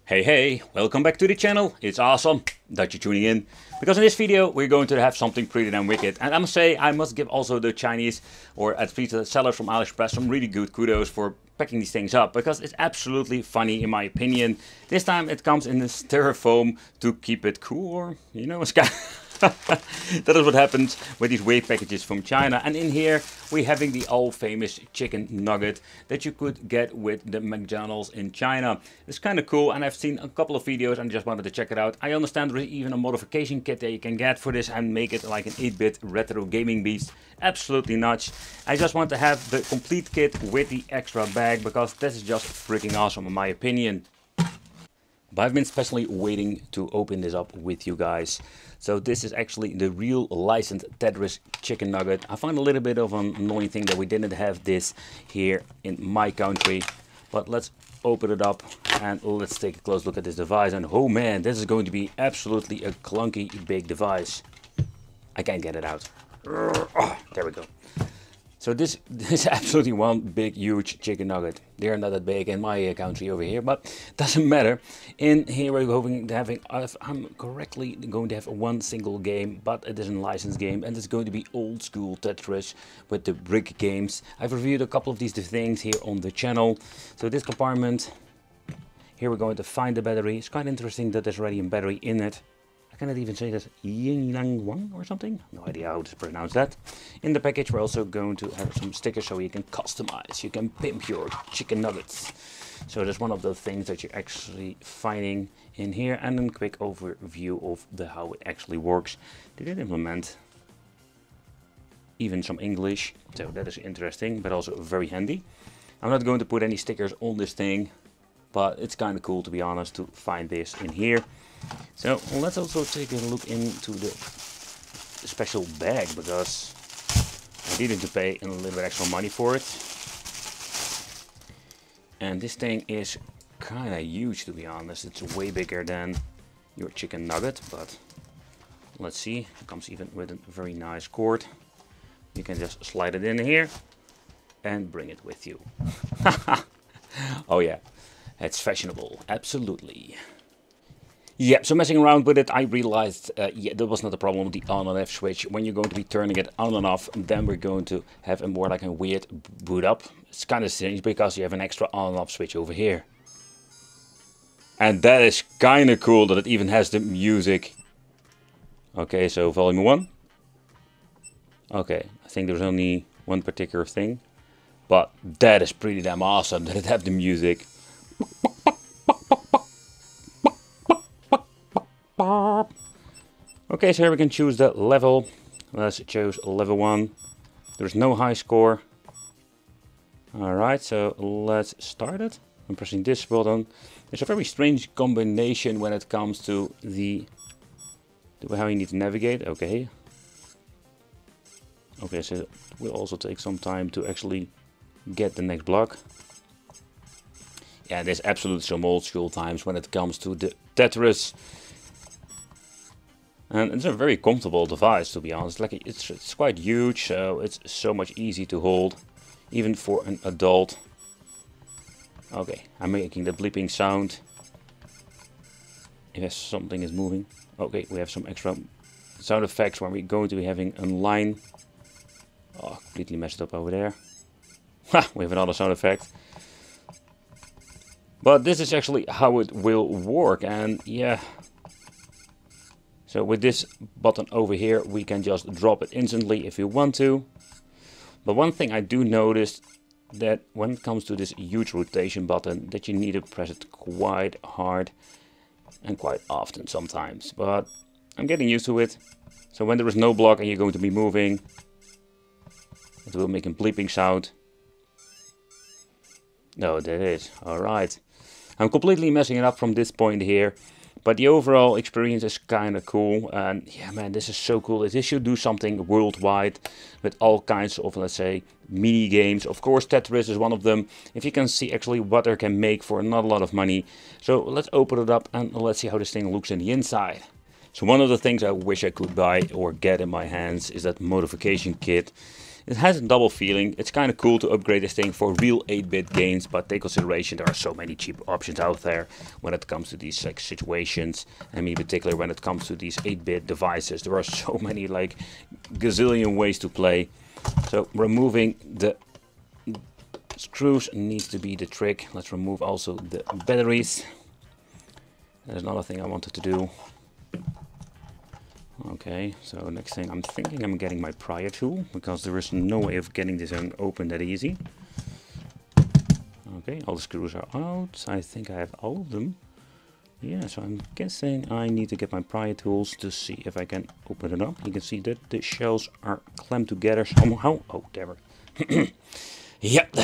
Hey, welcome back to the channel. It's awesome that you're tuning in, because in this video we're going to have something pretty damn wicked. And I must say, I must give also the Chinese, or at least the sellers from AliExpress, some really good kudos for packing these things up, because it's absolutely funny in my opinion. This time it comes in this styrofoam to keep it cool, or you know, it's kind that is what happens with these wave packages from China. And in here we're having the all famous chicken nugget that you could get with the McDonald's in China. It's kind of cool, and I've seen a couple of videos and just wanted to check it out. I understand there is even a modification kit that you can get for this and make it like an 8-bit retro gaming beast. Absolutely nuts. I just want to have the complete kit with the extra bag, because this is just freaking awesome in my opinion. But I've been especially waiting to open this up with you guys. So this is actually the real licensed Tetris chicken nugget. I find a little bit of an annoying thing that we didn't have this here in my country. But let's open it up and let's take a close look at this device. And oh man, this is going to be absolutely a clunky big device. I can't get it out. Oh, there we go. So this is absolutely one big huge chicken nugget. They're not that big in my country over here, but doesn't matter. In here we're going to have, if I'm correctly going to have one single game, but it is a licensed game, and it's going to be old school Tetris with the brick games. I've reviewed a couple of these things here on the channel. So this compartment, here we're going to find the battery. It's quite interesting that there's already a battery in it. I cannot even say that Yin Yang Wang or something. No idea how to pronounce that. In the package we're also going to have some stickers so you can customize, you can pimp your chicken nuggets. So that's one of the things that you're actually finding in here, and a quick overview of how it actually works. They did implement even some English, so that is interesting, but also very handy. I'm not going to put any stickers on this thing, but it's kind of cool, to be honest, to find this in here. So let's also take a look into the special bag, because I needed to pay a little bit extra money for it. And this thing is kind of huge, to be honest. It's way bigger than your chicken nugget, but let's see. It comes even with a very nice cord. You can just slide it in here and bring it with you. Oh yeah, it's fashionable, absolutely. Yeah, so messing around with it, I realized, yeah, that was not a problem with the on and off switch. When you're going to be turning it on and off, then we're going to have a more like a weird boot up. It's kind of strange because you have an extra on and off switch over here. And that is kind of cool that it even has the music. Okay, so volume 1. Okay, I think there's only one particular thing. But that is pretty damn awesome that it has the music. Okay, so here we can choose the level. Let's choose level 1. There's no high score. Alright, so let's start it. I'm pressing this button. It's a very strange combination when it comes to how you need to navigate. Okay. Okay, so it will also take some time to actually get the next block. Yeah, there's absolutely some old school times when it comes to the Tetris. And it's a very comfortable device, to be honest. Like it's quite huge, so it's so much easy to hold, even for an adult. Okay, I'm making the bleeping sound if something is moving. Okay, we have some extra sound effects when we're going to be having a line. Oh, completely messed up over there. Ha, we have another sound effect. But this is actually how it will work, and yeah. So with this button over here, we can just drop it instantly if you want to. But one thing I do notice, that when it comes to this huge rotation button, that you need to press it quite hard and quite often sometimes. But I'm getting used to it. So when there is no block and you're going to be moving, it will make a bleeping sound. No, that is. Alright. I'm completely messing it up from this point here. But the overall experience is kind of cool, and yeah man, this is so cool. This should do something worldwide with all kinds of, let's say, mini games. Of course Tetris is one of them. If you can see actually what they can make for not a lot of money. So let's open it up and let's see how this thing looks in the inside. So one of the things I wish I could buy or get in my hands is that modification kit. It has a double feeling. It's kind of cool to upgrade this thing for real 8-bit games, but take consideration there are so many cheap options out there when it comes to these like situations. And in particular when it comes to these 8-bit devices, there are so many like gazillion ways to play. So removing the screws needs to be the trick. Let's remove also the batteries. There's another thing I wanted to do. Okay, so next thing, I'm thinking I'm getting my pry tool, because there is no way of getting this open that easy. Okay, all the screws are out. I think I have all of them. Yeah, so I'm guessing I need to get my pry tools to see if I can open it up. You can see that the shells are clamped together somehow. Oh, there we Yep.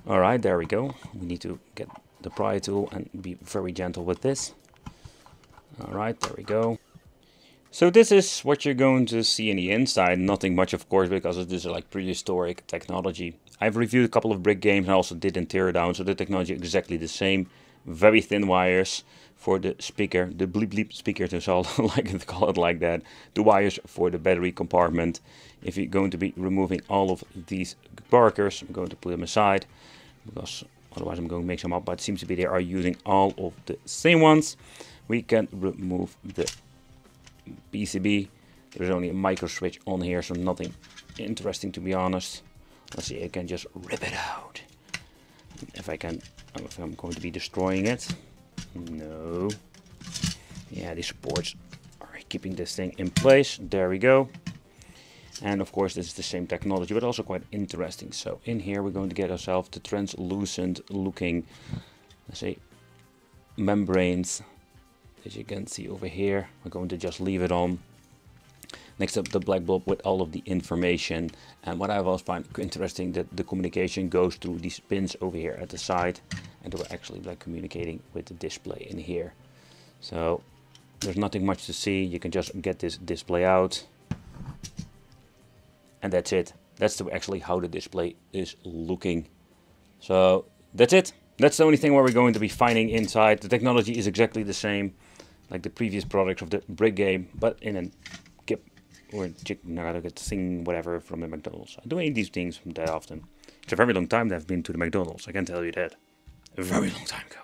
Alright, there we go. We need to get the pry tool and be very gentle with this. Alright, there we go. So this is what you're going to see in the inside. Nothing much, of course, because this is like prehistoric technology. I've reviewed a couple of brick games and also did in teardown, so the technology is exactly the same. Very thin wires for the speaker, the bleep bleep speaker, to like to call it like that. The wires for the battery compartment. If you're going to be removing all of these barkers, I'm going to put them aside, because otherwise I'm going to mix them up, but it seems to be they are using all of the same ones. We can remove the PCB. There's only a micro switch on here, so nothing interesting to be honest. Let's see, I can just rip it out. If I'm going to be destroying it. No. Yeah, these supports are keeping this thing in place. There we go. And of course this is the same technology, but also quite interesting. So in here we're going to get ourselves the translucent looking, let's say, membranes. As you can see over here, we're going to just leave it on. Next up, the black bulb with all of the information. And what I've also found interesting, that the communication goes through these pins over here at the side, and we're actually like communicating with the display in here. So there's nothing much to see. You can just get this display out, and that's it. That's actually how the display is looking. So that's it. That's the only thing where we're going to be finding inside. The technology is exactly the same like the previous products of the brick game, but in a kip or chicken nugget thing, whatever, from the McDonald's. I don't eat these things that often. It's a very long time that I've been to the McDonald's, I can tell you that. A very long time ago.